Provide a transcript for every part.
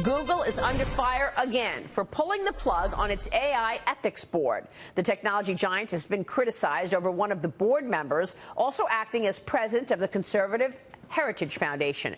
Google is under fire again for pulling the plug on its AI ethics board. The technology giant has been criticized over one of the board members also acting as president of the conservative Heritage Foundation.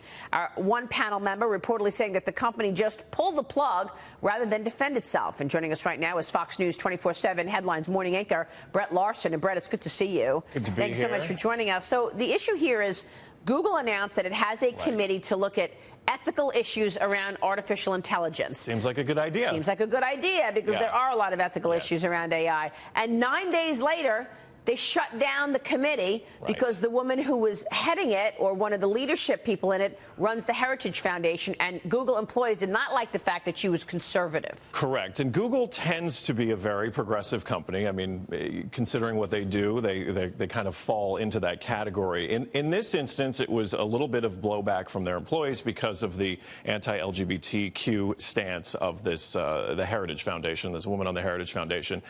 One panel member reportedly saying that the company just pulled the plug rather than defend itself. And joining us right now is Fox News 24/7 Headlines morning anchor Brett Larson. And Brett, it's good to see you. Good to be Thanks so much for joining us. So the issue here is Google announced that it has a committee to look at ethical issues around artificial intelligence. Seems like a good idea. Seems like a good idea because there are a lot of ethical issues around AI. And 9 days later, they shut down the committee because the woman who was heading it, or one of the leadership people in it, runs the Heritage Foundation, and Google employees did not like the fact that she was conservative. Correct. And Google tends to be a very progressive company. I mean, considering what they do, they kind of fall into that category. In this instance, it was a little bit of blowback from their employees because of the anti-LGBTQ stance of this, the Heritage Foundation, this woman on the Heritage Foundation.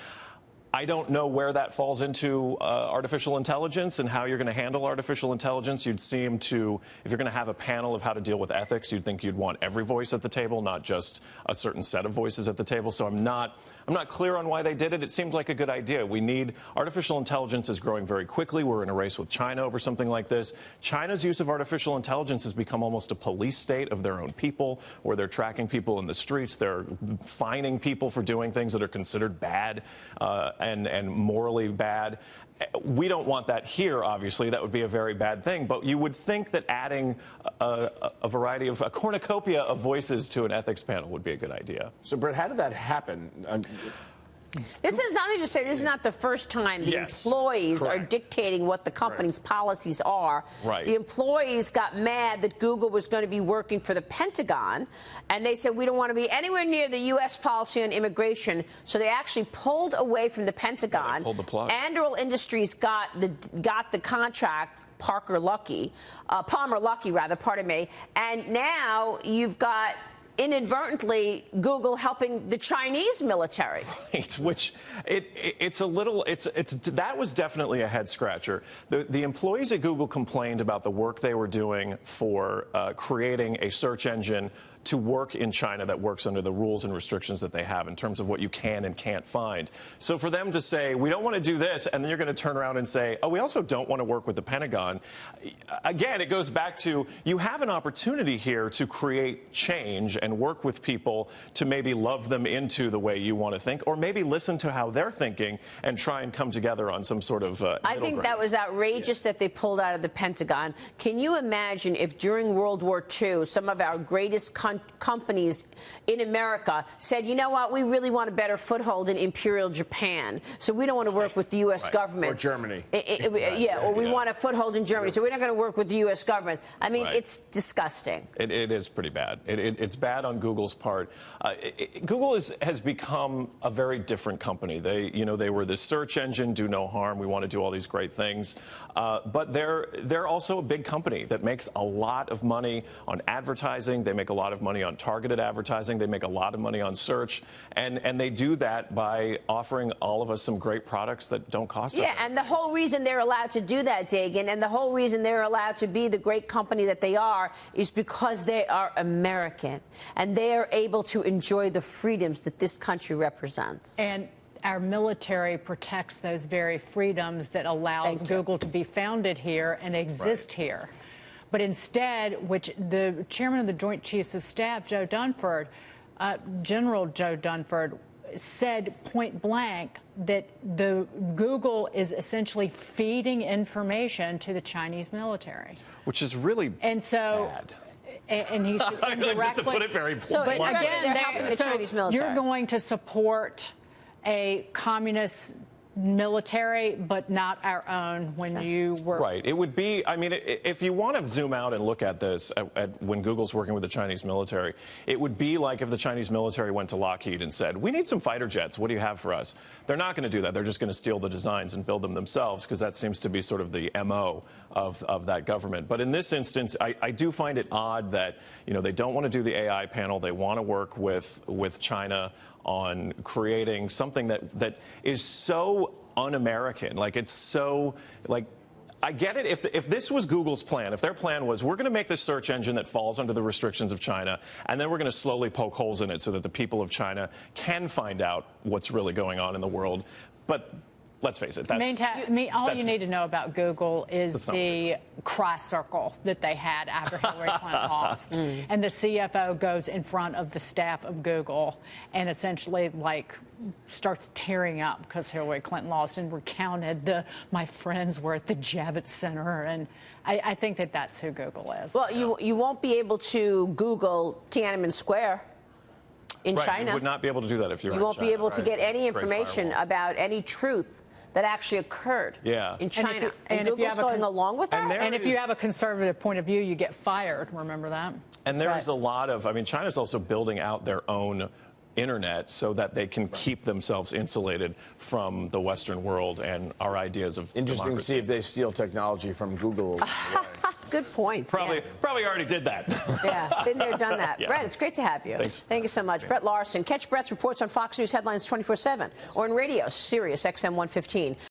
I don't know where that falls into artificial intelligence and how you're going to handle artificial intelligence. You'd seem to, if you're going to have a panel of how to deal with ethics, you'd think you'd want every voice at the table, not just a certain set of voices at the table. So I'm not clear on why they did it. It seemed like a good idea. Artificial intelligence is growing very quickly. We're in a race with China over something like this. China's use of artificial intelligence has become almost a police state of their own people, where they're tracking people in the streets. They're fining people for doing things that are considered bad and morally bad. We don't want that here, obviously. That would be a very bad thing. But you would think that adding a variety of, a cornucopia of voices to an ethics panel would be a good idea. So, Brett, how did that happen? This is not, let me just say, this is not the first time the employees are dictating what the company's policies are. The employees got mad that Google was going to be working for the Pentagon, and they said, we don't want to be anywhere near the U.S. policy on immigration. So they actually pulled away from the Pentagon. They pulled the plug. Anduril Industries got the contract. Palmer Luckey, pardon me. And now you've got, inadvertently, Google helping the Chinese military. Right, which it's a little, that was definitely a head scratcher. The employees at Google complained about the work they were doing for creating a search engine to work in China that works under the rules and restrictions that they have in terms of what you can and can't find. So for them to say, we don't want to do this, and then you're going to turn around and say, oh, we also don't want to work with the Pentagon. Again, it goes back to, you have an opportunity here to create change and work with people to maybe love them into the way you want to think, or maybe listen to how they're thinking and try and come together on some sort of I think that was outrageous that they pulled out of the Pentagon. Can you imagine if during World War II, some of our greatest companies in America said, you know what, we really want a better foothold in Imperial Japan, so we don't want to work with the U.S. government. Or Germany. Or we want a foothold in Germany, so we're not going to work with the U.S. government. I mean, it's disgusting. It is pretty bad. It's bad on Google's part. Google has become a very different company. They were this search engine, do no harm, we want to do all these great things. But they're also a big company that makes a lot of money on advertising. They make a lot of money on targeted advertising. They make a lot of money on search. And they do that by offering all of us some great products that don't cost us anything. And the whole reason they're allowed to do that, Dagan, and the whole reason they're allowed to be the great company that they are is because they are American. And they are able to enjoy the freedoms that this country represents. And our military protects those very freedoms that allows Google to be founded here and exist here. But instead, which the chairman of the Joint Chiefs of Staff, Joe Dunford, General Joe Dunford, said point blank that the Google is essentially feeding information to the Chinese military. Which is really bad. And he's indirectly, just to put it very bluntly. So again, they're helping the Chinese military. You're going to support a communist military, but not our own when you work. Right. It would be, I mean, if you want to zoom out and look at this, at when Google's working with the Chinese military, it would be like if the Chinese military went to Lockheed and said, we need some fighter jets. What do you have for us? They're not going to do that. They're just going to steal the designs and build them themselves, because that seems to be sort of the MO of that government. But in this instance, I do find it odd that, they don't want to do the AI panel. They want to work with China on creating something that is so un-American. Like, it's so, like, I get it. If this was Google's plan, if their plan was, we're going to make this search engine that falls under the restrictions of China, and then we're going to slowly poke holes in it so that the people of China can find out what's really going on in the world. But let's face it, all you need to know about Google is the cry circle that they had after Hillary Clinton lost. And the CFO goes in front of the staff of Google and essentially, like, starts tearing up because Hillary Clinton lost and recounted my friends were at the Javits Center. And I think that that's who Google is. Well, you won't be able to Google Tiananmen Square in China. You would not be able to do that if you were in China. You won't be able to get any information about any truth that actually occurred in China. And Google's going along with that? And if you have a conservative point of view, you get fired. Remember that? And there's a lot of, I mean, China's also building out their own internet so that they can keep themselves insulated from the Western world and our ideas of Interesting democracy. to see if they steal technology from Google. Good point. Probably already did that. Yeah, been there, done that. Yeah. Brett, it's great to have you. Thanks. Thank you so much. Brett Larson. Catch Brett's reports on Fox News Headlines 24/7 or in radio, Sirius XM 115.